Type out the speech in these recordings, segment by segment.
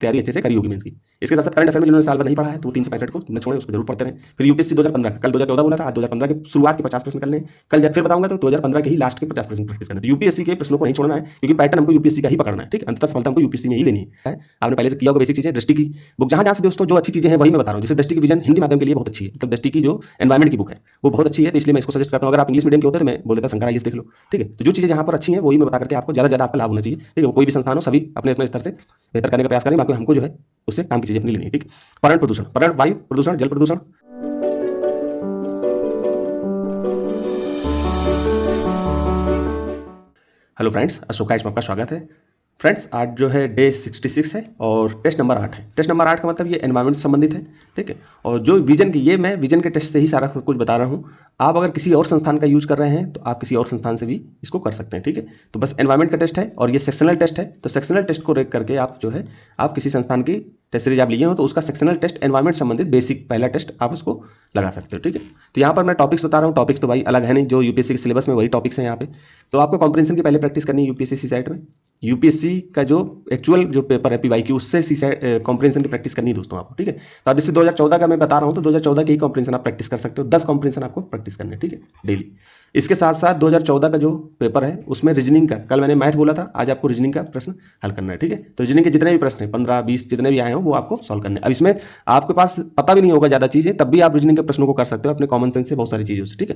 तैयारी अच्छे से करी होगी मेंस की। इसके साथ साथ करंट अफेयर में जिन्होंने साल भर नहीं पढ़ा है तो 365 को न छोड़ें, उसको जरूर पढ़ते रहें। फिर यूपीएससी 2015 कल 2014 बोला था, आज 2015 के शुरुआत के 50 प्रश्न कर लें। कल जब फिर बताऊंगा तो 2015 के ही लास्ट के 50 प्रश्न प्रैक्टिस करना है। तो यूपीएससी के प्रश्नों को नहीं छोड़ना है, क्योंकि पैटर्न हमको यूपीएससी का ही पकड़ना है। ठीक, अंततः सफलता हमको यूपीएससी में ही लेनी है। आपने पहले से किया होगा बेसिक चीजें, दृष्टि की बुक जहां जहां से दोस्तों जो अच्छी चीजें हैं वही मैं बता रहा हूँ। जैसे दृष्टि की विजन हिंदी माध्यम के लिए बहुत अच्छी है, मतलब दृष्टि की जो एनवायरमेंट की बुक है वो बहुत अच्छी है, तो इसलिए मैं इसको सजेस्ट करता हूँ। अगर आप इंग्लिश मीडियम के होते तो मैं बोल देता शंकर आईएएस देख लो। ठीक है, तो जो चीजें जहां पर अच्छी हैं वही मैं बता करके आपको ज्यादा आपका लाभ होना चाहिए। ठीक है, कोई भी संस्थान हो सभी अपने अपने स्तर से बेहतर करने का प्रयास करें, बाकी हमको जो है उससे काम की चीजें अपनी लेनी है। ठीक, पर्यावरण प्रदूषण, पर्यावरण वायु प्रदूषण, जल प्रदूषण। हेलो फ्रेंड्स, अशोका इसमें आपका स्वागत है। फ्रेंड्स, आज जो है डे 66 है और टेस्ट नंबर 8 है। टेस्ट नंबर 8 का मतलब ये एनवायरमेंट से संबंधित है। ठीक है, और जो विजन की, ये मैं विजन के टेस्ट से ही सारा कुछ बता रहा हूँ। आप अगर किसी और संस्थान का यूज कर रहे हैं तो आप किसी और संस्थान से भी इसको कर सकते हैं। ठीक है, तो बस एनवायरमेंट का टेस्ट है और ये सेक्शनल टेस्ट है, तो सेक्शनल टेस्ट को रेक करके आप जो है आप किसी संस्थान की टेस्ट सीरीज आप लिए हो तो उसका सेक्शनल टेस्ट एनवायरमेंट संबंधित बेसिक पहला टेस्ट आप उसको लगा सकते हो। ठीक है, तो यहाँ पर मैं टॉपिक्स बता रहा हूँ। टॉपिक्स तो भाई अलग है नहीं, जो यूपीएससी के सिलेबस में वही टॉपिक्स हैं यहाँ पे। तो आपको कॉम्प्रिहेंशन की पहले प्रैक्टिस करनी है यूपीएससी सी साइट में। यूपीएससी का जो एक्चुअल जो पेपर है पीवाईक्यू, उससे सी कॉम्प्रिहेंशन की प्रैक्टिस करनी है दोस्तों आपको। ठीक है, तो अब जैसे 2014 का मैं बता रहा हूँ तो 2014 की ही कॉम्प्रिहेंशन आप प्रैक्टिस कर सकते हो। 10 कॉम्प्रिहेंशन आपको प्रैक्टिस करने हैं। ठीक है, डेली। इसके साथ साथ 2014 का जो पेपर है उसमें रीजनिंग का, कल मैंने मैथ बोला था, आज आपको रीजनिंग का प्रश्न हल करना है। ठीक है, तो रीजनिंग के जितने भी प्रश्न हैं 15 20 जितने भी आए हो वो आपको सॉल्व करने हैं। अब इसमें आपके पास पता भी नहीं होगा ज़्यादा चीज़ें, तब भी आप रीजनिंग के प्रश्नों को कर सकते हो अपने कॉमन सेंस से, बहुत सारी चीज़ों से। ठीक है,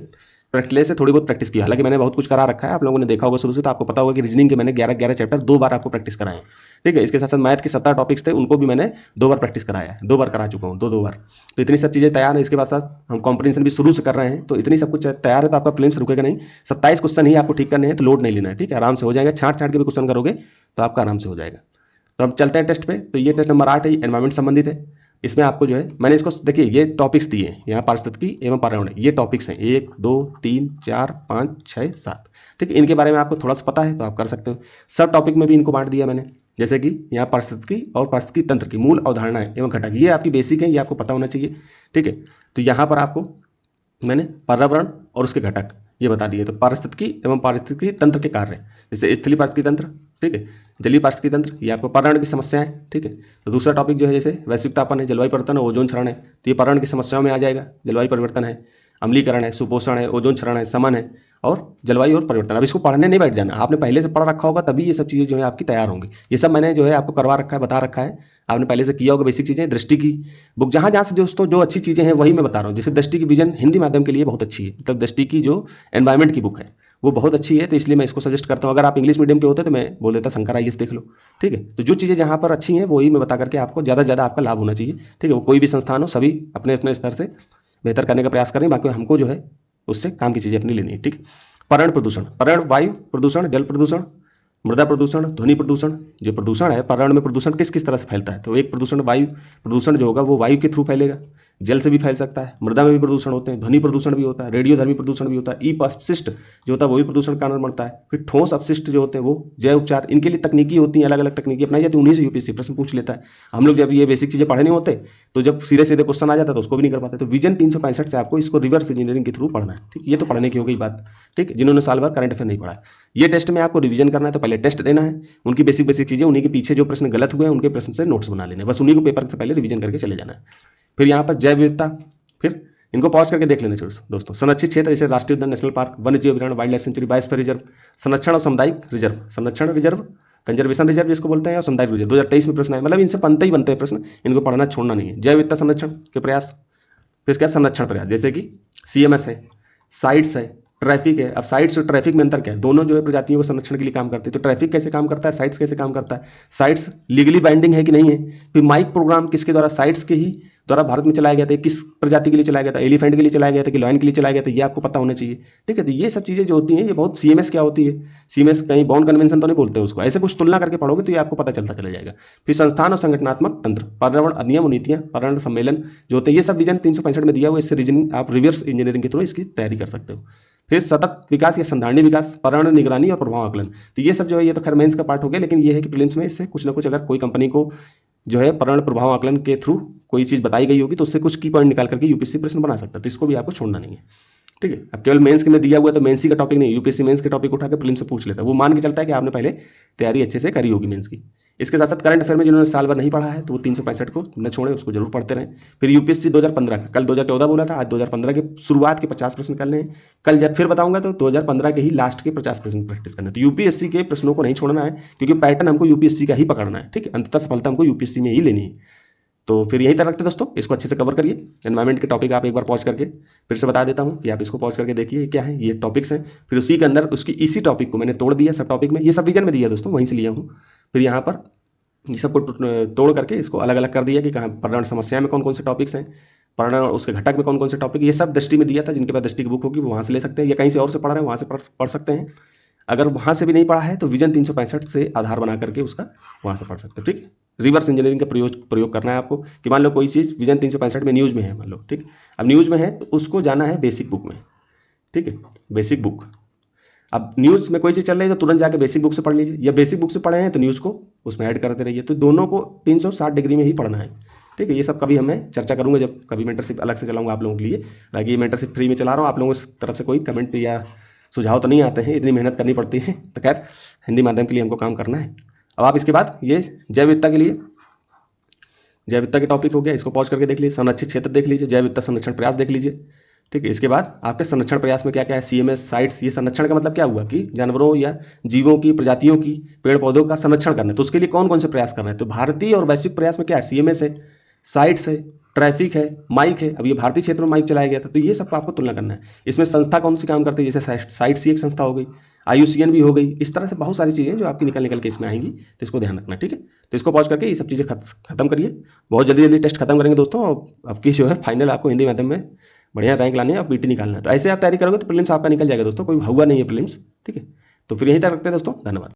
पहले से थोड़ी बहुत प्रैक्टिस की, हालांकि मैंने बहुत कुछ करा रखा है, आप लोगों ने देखा होगा शुरू से, तो आपको पता होगा कि रीजनिंग के मैंने 11 चैप्टर 2 बार आपको प्रैक्टिस कराए हैं। ठीक है, इसके साथ साथ मैथ के 17 टॉपिक्स थे, उनको भी मैंने 2 बार प्रैक्टिस कराया है, 2 बार करा चुका हूँ, 2 बार। तो इतनी सब चीज़ें तैयार है। इसके बाद साथ हम कॉम्प्रिहेंशन भी शुरू से कर रहे हैं, तो इतनी सब कुछ तैयार है, तो आपका प्लेन से रुकेगा नहीं। 27 क्वेश्चन ही आपको ठीक करने हैं, तो लोड नहीं लेना है। ठीक है, आराम से हो जाएगा, छांट छांट के भी क्वेश्चन करोगे तो आपका आराम से हो जाएगा। तो अब चलते हैं टेस्ट पे। तो ये टेस्ट नंबर 8 है, एनवायरमेंट संबंधित है। इसमें आपको जो है मैंने इसको देखिए ये टॉपिक्स दिए हैं यहाँ, पारिस्थितिकी एवं पर्यावरण, ये टॉपिक्स हैं 1 2 3 4 5 6 7। ठीक है, इनके बारे में आपको थोड़ा सा पता है तो आप कर सकते हो। सब टॉपिक में भी इनको बांट दिया मैंने, जैसे कि यहाँ पारिस्थितिकी और पारिस्थितिकी तंत्र की मूल अवधारणाएं एवं घटक, ये आपकी बेसिक है, ये आपको पता होना चाहिए। ठीक है, तो यहाँ पर आपको मैंने पर्यावरण और उसके घटक ये बता दिए। तो पारिस्थितिकी एवं पारिस्थितिकी तंत्र के कार्य, जैसे स्थलीय पारिस्थितिकी तंत्र, ठीक है, जलीय पारिस्थितिकी तंत्र, ये आपको पर्यावरण की समस्याएं। ठीक है, तो दूसरा टॉपिक जो है जैसे वैश्विक तापन है, जलवायु परिवर्तन है, ओजोन क्षरण है, तो ये पर्यावरण की समस्याओं में आ जाएगा। जलवायु परिवर्तन है, अम्लीकरण है, सुपोषण है, ओजोन क्षरण है, समन है और जलवायु और परिवर्तन। अब इसको पढ़ने नहीं बैठ जाना, आपने पहले से पढ़ रखा होगा तभी ये सब चीज़ें जो है आपकी तैयार होंगी। ये सब मैंने जो है आपको करवा रखा है, बता रखा है, आपने पहले से किया होगा बेसिक चीज़ें। दृष्टि की बुक जहाँ जहाँ से दोस्तों जो अच्छी चीज़ें हैं वही मैं बता रहा हूँ। जैसे दृष्टि की विजन हिंदी माध्यम के लिए बहुत अच्छी है, मतलब दृष्टि की जो एनवायरमेंट की बुक है वो बहुत अच्छी है, तो इसलिए मैं इसको सजेस्ट करता हूँ। अगर आप इंग्लिश मीडियम के होते तो मैं बोल देता शंकर आईएएस देख लो। ठीक है, तो जो चीज़ें जहाँ पर अच्छी हैं वही मैं बता करके आपको ज़्यादा से ज़्यादा आपका लाभ होना चाहिए। ठीक है, वो कोई भी संस्थान हो सभी अपने अपने स्तर से बेहतर करने का प्रयास करें, बाकी हमको जो है उससे काम की चीज़ें अपनी लेनी है। ठीक, पर्यावरण प्रदूषण, पर्यावरण वायु प्रदूषण, जल प्रदूषण, मृदा प्रदूषण, ध्वनि प्रदूषण। जो प्रदूषण है पर्यावरण में, प्रदूषण किस किस तरह से फैलता है, तो एक प्रदूषण वायु प्रदूषण जो होगा वो वायु के थ्रू फैलेगा, जल से भी फैल सकता है, मृदा में भी प्रदूषण होते हैं, ध्वनि प्रदूषण भी होता है, रेडियोधर्मी प्रदूषण भी होता है, ई अपशिष्ट जो होता है वो भी प्रदूषण का कारण बनता है। फिर ठोस अपशिष्ट जो होते हैं वो जैव उपचार, इनके लिए तकनीकी होती हैं, अलग अलग तकनीकी अपनाई जाती है, उन्हीं से यूपीएससी प्रश्न पूछ लेता है। हम लोग जब ये बेसिक चीज़ें पढ़े नहीं होते तो जब सीधे सीधे क्वेश्चन आ जाता है तो उसको भी नहीं कर पाते। तो विजन 365 से आपको इसको रिवर्स इंजीनियरिंग के थ्रू पढ़ना है। ठीक, ये तो पढ़ने की हो गई बात। ठीक, जिन्होंने साल भर करंट अफेयर नहीं पढ़ा, ये टेस्ट में आपको रिवीजन करना है, तो पहले टेस्ट देना है, उनकी बेसिक बेसिक चीज़ें, उन्हीं के पीछे जो प्रश्न गलत हुए हैं उनके प्रश्न से नोट्स बना लेने हैं, बस उन्हीं को पेपर से पहले रिवीजन करके चले जाना है। फिर यहाँ पर जैव विविधता, फिर इनको पॉज करके देख लेना दोस्तों। संरक्षित क्षेत्र जैसे राष्ट्रीय उद्यान, नेशनल पार्क, वन्य जीव अभयारण्य, wild life sanctuary, biosphere reserve, संरक्षण और सामुदायिक रिजर्व, संरक्षण रिजर्व, कंजर्वेशन रिजर्व जिसको बोलते हैं, और सामुदायिक रिजर्व 2023 में प्रश्न है, मतलब इनसे बनते ही बनते हैं प्रश्न, इनको पढ़ना छोड़ना नहीं है। जैव विविधता संरक्षण के प्रयास, फिर इसके बाद संरक्षण प्रयास जैसे कि सीएमएस है, साइट्स है, ट्रैफिक है। अब साइट्स और ट्रैफिक में अंतर क्या है, दोनों जो है प्रजातियों के संरक्षण के लिए काम करते हैं। तो ट्रैफिक कैसे काम करता है, साइट्स कैसे काम करता है, साइट्स लीगली बाइंडिंग है कि नहीं है। फिर माइक प्रोग्राम किसके द्वारा, साइट्स के ही द्वारा भारत में चलाया गया था, किस प्रजाति के लिए चलाया गया था, एलिफेंट के लिए चलाया गया था कि लॉयन के लिए चलाया गया था, ये आपको पता होना चाहिए। ठीक है, तो ये सब चीज़ें जो होती हैं ये बहुत, सीएमएस क्या होती है, सीएमएस कहीं बॉन्ड कन्वेंशन तो नहीं बोलते हैं उसको, ऐसे कुछ तुलना करके पढ़ोगे तो ये आपको पता चलता चला जाएगा। फिर संस्थान और संगठनात्मक तंत्र, पर्यावरण अधिनियम और नीतियाँ, पर्यावरण सम्मेलन जो होते हैं, ये सब विजन 365 में दिया हुआ, इससे रीजनिंग आप रिवर्स इंजीनियरिंग के थ्रू इसकी तैयारी कर सकते हो। फिर सतत विकास या संधारणीय विकास, पर्यावरण निगरानी और प्रभाव आकलन, तो ये सब जो है ये तो खैर मेंस का पार्ट हो गया, लेकिन ये है कि प्रीलिम्स में इससे कुछ ना कुछ, अगर कोई कंपनी को जो है पर्यावरण प्रभाव आकलन के थ्रू कोई चीज़ बताई गई होगी तो उससे कुछ की पॉइंट निकाल करके यूपीएससी प्रश्न बना सकता है, तो इसको भी आपको छोड़ना नहीं है। ठीक है। अब केवल मेंस के में दिया हुआ है तो मेंस ही का टॉपिक नहीं, यूपीएससी मेंस के टॉपिक उठा के प्रीलिम्स से पूछ लेता है, वो मान के चलता है कि आपने पहले तैयारी अच्छे से करी होगी मेंस की। इसके साथ साथ करंट अफेयर में जिन्होंने साल भर नहीं पढ़ा है तो वो 365 को न छोड़े, उसको जरूर पढ़ते रहें। फिर यूपीएससी 2015 का, कल 2014 बोला था, आज 2015 के शुरुआत के 50 प्रश्न करने हैं। कल जब फिर बताऊंगा तो 2015 के ही लास्ट के 50 प्रश्न प्रैक्टिस करना है। तो यूपीएससी के प्रश्नों को नहीं छोड़ना है, क्योंकि पैटर्न हमको यूपीएससी का ही पकड़ना है। ठीक है, अंततः सफलता हमको यूपीएससी में ही लेनी है। तो फिर यहीं तक रखते हैं दोस्तों, इसको अच्छे से कवर करिए। एनवायरमेंट के टॉपिक आप एक बार पॉज करके फिर से बता देता हूँ कि आप इसको पॉज करके देखिए क्या है, ये टॉपिक्स हैं। फिर उसी के अंदर उसकी इसी टॉपिक को मैंने तोड़ दिया, सब टॉपिक में, ये सब रीजन में दिया दोस्तों, वहीं से लिया हूँ। फिर यहाँ पर ये सबको तोड़ करके इसको अलग अलग कर दिया कि कहाँ पर्यावरण समस्या में कौन कौन से टॉपिक्स हैं, पर्यावरण उसके घटक में कौन कौन से टॉपिक, ये सब दृष्टि में दिया था। जिनके पास दृष्टि की बुक होगी वो वहाँ से ले सकते हैं, या कहीं से और से पढ़ रहे हैं वहाँ से पढ़ सकते हैं। अगर वहाँ से भी नहीं पढ़ा है तो विजन 365 से आधार बना करके उसका वहाँ से पढ़ सकते हो। ठीक है, रिवर्स इंजीनियरिंग का प्रयोग करना है आपको कि मान लो कोई चीज़ विजन 365 में न्यूज़ में है, मान लो, ठीक, अब न्यूज़ में है तो उसको जाना है बेसिक बुक में। ठीक है, बेसिक बुक, अब न्यूज़ में कोई चीज़ चल रही है तो तुरंत जाके बेसिक बुक से पढ़ लीजिए, या बेसिक बुक से पढ़े हैं तो न्यूज़ को उसमें ऐड करते रहिए। तो दोनों को 360 डिग्री में ही पढ़ना है। ठीक है, ये सब कभी हमें चर्चा करूंगा जब कभी मेंटरशिप अलग से चलाऊंगा आप लोगों के लिए। हालांकि ये मेंटरशिप फ्री में चला रहा हूँ, आप लोगों की तरफ से कोई कमेंट या सुझाव तो नहीं आते हैं, इतनी मेहनत करनी पड़ती है, तो खैर हिंदी माध्यम के लिए हमको काम करना है। अब आप इसके बाद ये जैव विविधता के लिए, जैव विविधता के टॉपिक हो गया, इसको पॉज करके देख लीजिए। संरक्षित क्षेत्र देख लीजिए, जैव विविधता संरक्षण प्रयास देख लीजिए। ठीक है, इसके बाद आपके संरक्षण प्रयास में क्या क्या है, सीएमएस साइट्स। ये संरक्षण का मतलब क्या हुआ कि जानवरों या जीवों की प्रजातियों की, पेड़ पौधों का संरक्षण करना है, तो उसके लिए कौन कौन से प्रयास करना है। तो भारतीय और वैश्विक प्रयास में क्या है, सीएमएस है, साइट्स है, ट्रैफिक है, माइक है। अब ये भारतीय क्षेत्र में माइक चलाया गया था, तो ये सब आपको तुलना करना है। इसमें संस्था कौन सी काम करती है, जैसे साइट्स ही एक संस्था हो गई, IUCN भी हो गई। इस तरह से बहुत सारी चीज़ें जो आपकी निकल के इसमें आएंगी, तो इसको ध्यान रखना। ठीक है, तो इसको पॉज करके ये सब चीज़ें खत्म करिए। बहुत जल्दी जल्दी टेस्ट खत्म करेंगे दोस्तों, और आपकी जो है फाइनल आपको हिंदी माध्यम में बढ़िया रैंक लानी है और पीटी निकालना है। तो ऐसे आप तैयारी करोगे तो प्रीलिम्स आपका निकल जाएगा दोस्तों, कोई हुआ नहीं है प्रीलिम्स। ठीक है, तो फिर यहीं तक रखते हैं दोस्तों, धन्यवाद।